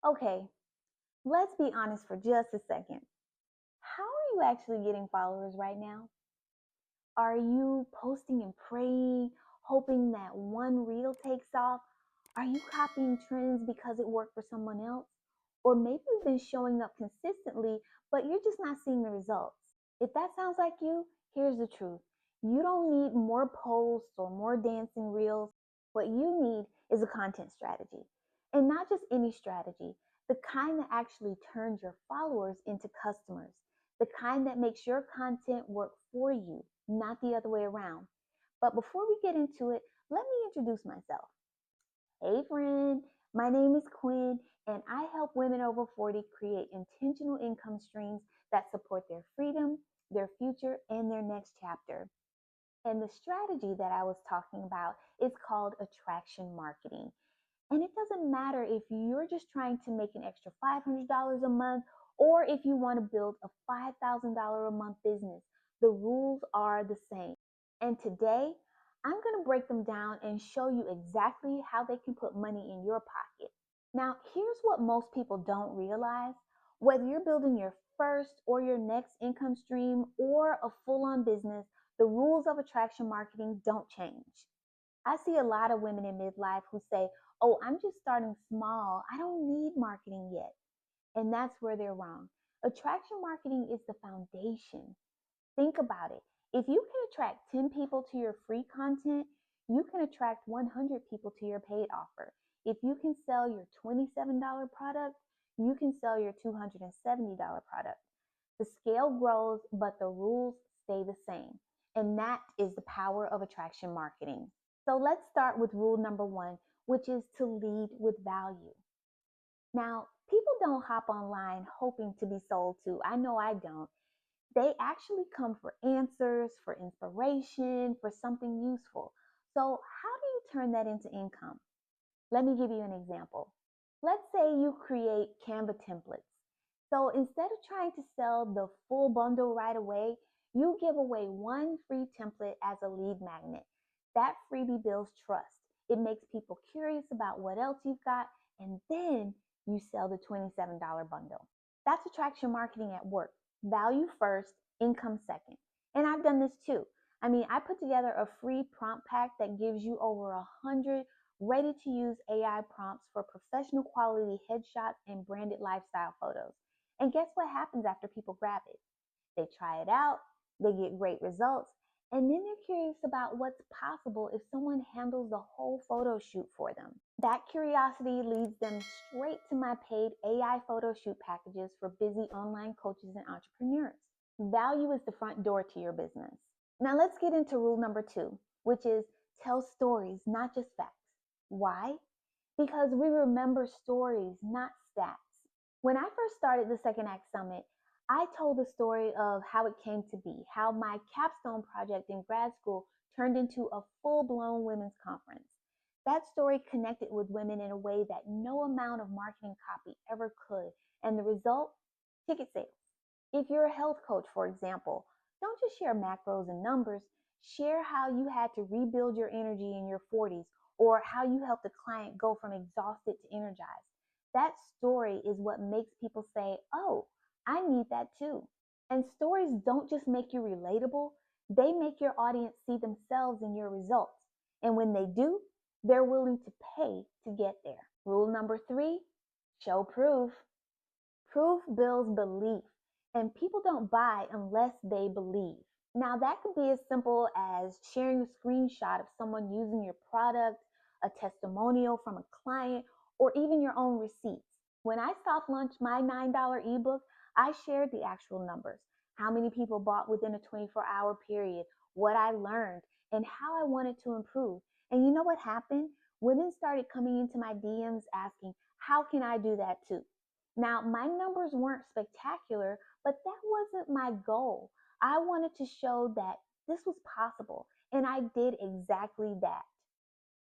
Okay, let's be honest for just a second. How are you actually getting followers right now? Are you posting and praying, hoping that one reel takes off? Are you copying trends because it worked for someone else? Or maybe you've been showing up consistently, but you're just not seeing the results. If that sounds like you, here's the truth. You don't need more posts or more dancing reels. What you need is a content strategy. And not just any strategy, the kind that actually turns your followers into customers, the kind that makes your content work for you, not the other way around. But before we get into it, let me introduce myself. Hey, friend, my name is Quinn, and I help women over 40 create intentional income streams that support their freedom, their future, and their next chapter. And the strategy that I was talking about is called attraction marketing. And it doesn't matter if you're just trying to make an extra $500 a month or if you want to build a $5,000 a month business. The rules are the same. And today, I'm going to break them down and show you exactly how they can put money in your pocket. Now, here's what most people don't realize. Whether you're building your first or your next income stream or a full on business, the rules of attraction marketing don't change. I see a lot of women in midlife who say, "Oh, I'm just starting small. I don't need marketing yet." And that's where they're wrong. Attraction marketing is the foundation. Think about it. If you can attract 10 people to your free content, you can attract 100 people to your paid offer. If you can sell your $27 product, you can sell your $270 product. The scale grows, but the rules stay the same. And that is the power of attraction marketing. So let's start with rule number one, which is to lead with value. Now, people don't hop online hoping to be sold to. I know I don't. They actually come for answers, for inspiration, for something useful. So, how do you turn that into income? Let me give you an example. Let's say you create Canva templates. So instead of trying to sell the full bundle right away, you give away one free template as a lead magnet. That freebie builds trust. It makes people curious about what else you've got, and then you sell the $27 bundle. That's attraction marketing at work. Value first, income second. And I've done this too. I put together a free prompt pack that gives you over 100 ready to use AI prompts for professional quality headshots and branded lifestyle photos. And guess what happens after people grab it? They try it out, they get great results, and then they're curious about what's possible if someone handles the whole photo shoot for them. That curiosity leads them straight to my paid AI photo shoot packages for busy online coaches and entrepreneurs. Value is the front door to your business. Now let's get into rule number two, which is tell stories, not just facts. Why? Because we remember stories, not stats. When I first started the Second Act Summit, I told the story of how it came to be, how my capstone project in grad school turned into a full blown women's conference. That story connected with women in a way that no amount of marketing copy ever could. And the result? Ticket sales. If you're a health coach, for example, don't just share macros and numbers, share how you had to rebuild your energy in your 40s or how you helped a client go from exhausted to energized. That story is what makes people say, "Oh, I need that too." And stories don't just make you relatable, they make your audience see themselves in your results. And when they do, they're willing to pay to get there. Rule number three, show proof. Proof builds belief, and people don't buy unless they believe. Now, that could be as simple as sharing a screenshot of someone using your product, a testimonial from a client, or even your own receipts. When I soft launched my $9 ebook, I shared the actual numbers, how many people bought within a 24-hour period, what I learned, and how I wanted to improve. And you know what happened? Women started coming into my DMs asking, "How can I do that too?" Now, my numbers weren't spectacular, but that wasn't my goal. I wanted to show that this was possible, and I did exactly that.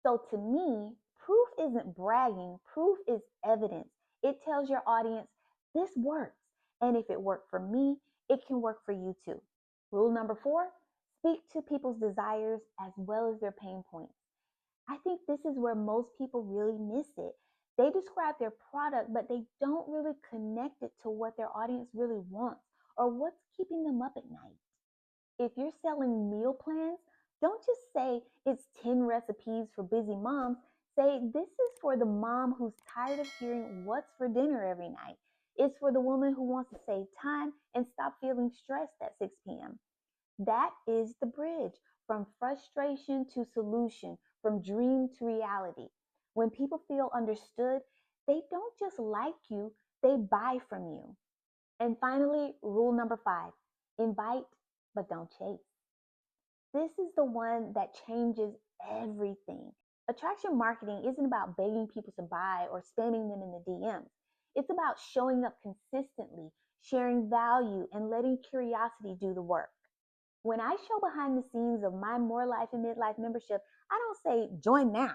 So to me, proof isn't bragging, proof is evidence. It tells your audience this works. And if it worked for me, it can work for you too. Rule number four, speak to people's desires as well as their pain points. I think this is where most people really miss it. They describe their product, but they don't really connect it to what their audience really wants or what's keeping them up at night. If you're selling meal plans, don't just say it's 10 recipes for busy moms. Say this is for the mom who's tired of hearing what's for dinner every night. It's for the woman who wants to save time and stop feeling stressed at 6 p.m. That is the bridge from frustration to solution, from dream to reality. When people feel understood, they don't just like you, they buy from you. And finally, rule number 5, invite but don't chase. This is the one that changes everything. Attraction marketing isn't about begging people to buy or spamming them in the DMs. It's about showing up consistently, sharing value, and letting curiosity do the work. When I show behind the scenes of my More Life and Midlife membership, I don't say join now.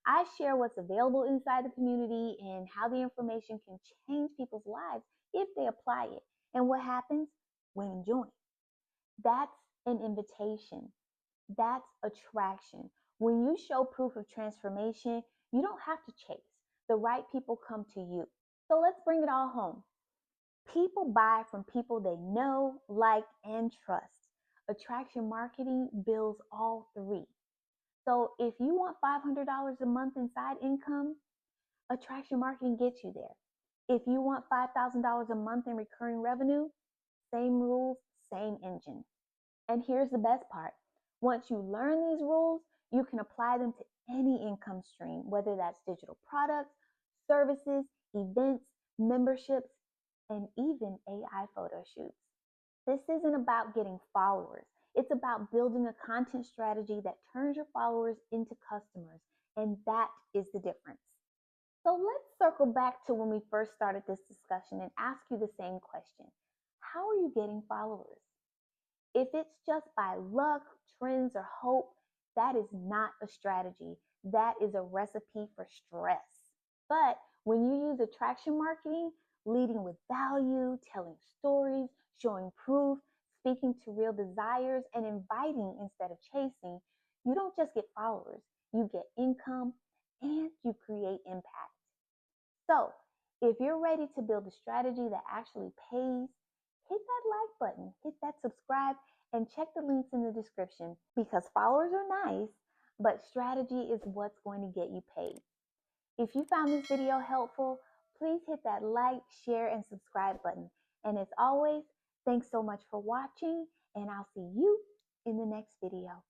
I share what's available inside the community and how the information can change people's lives if they apply it, and what happens when you join. That's an invitation. That's attraction. When you show proof of transformation, you don't have to chase. The right people come to you. So let's bring it all home. People buy from people they know, like, and trust. Attraction marketing builds all three. So if you want $500 a month in side income, attraction marketing gets you there. If you want $5,000 a month in recurring revenue, same rules, same engine. And here's the best part. Once you learn these rules, you can apply them to any income stream, whether that's digital products, services, events, memberships, and even AI photo shoots. This isn't about getting followers. It's about building a content strategy that turns your followers into customers. And that is the difference. So let's circle back to when we first started this discussion and ask you the same question. How are you getting followers? If it's just by luck, trends, or hope, that is not a strategy. That is a recipe for stress. But when you use attraction marketing, leading with value, telling stories, showing proof, speaking to real desires, and inviting instead of chasing, you don't just get followers, you get income and you create impact. So, if you're ready to build a strategy that actually pays, hit that like button, hit that subscribe, and check the links in the description because followers are nice, but strategy is what's going to get you paid. If you found this video helpful, please hit that like, share, and subscribe button. And as always, thanks so much for watching, and I'll see you in the next video.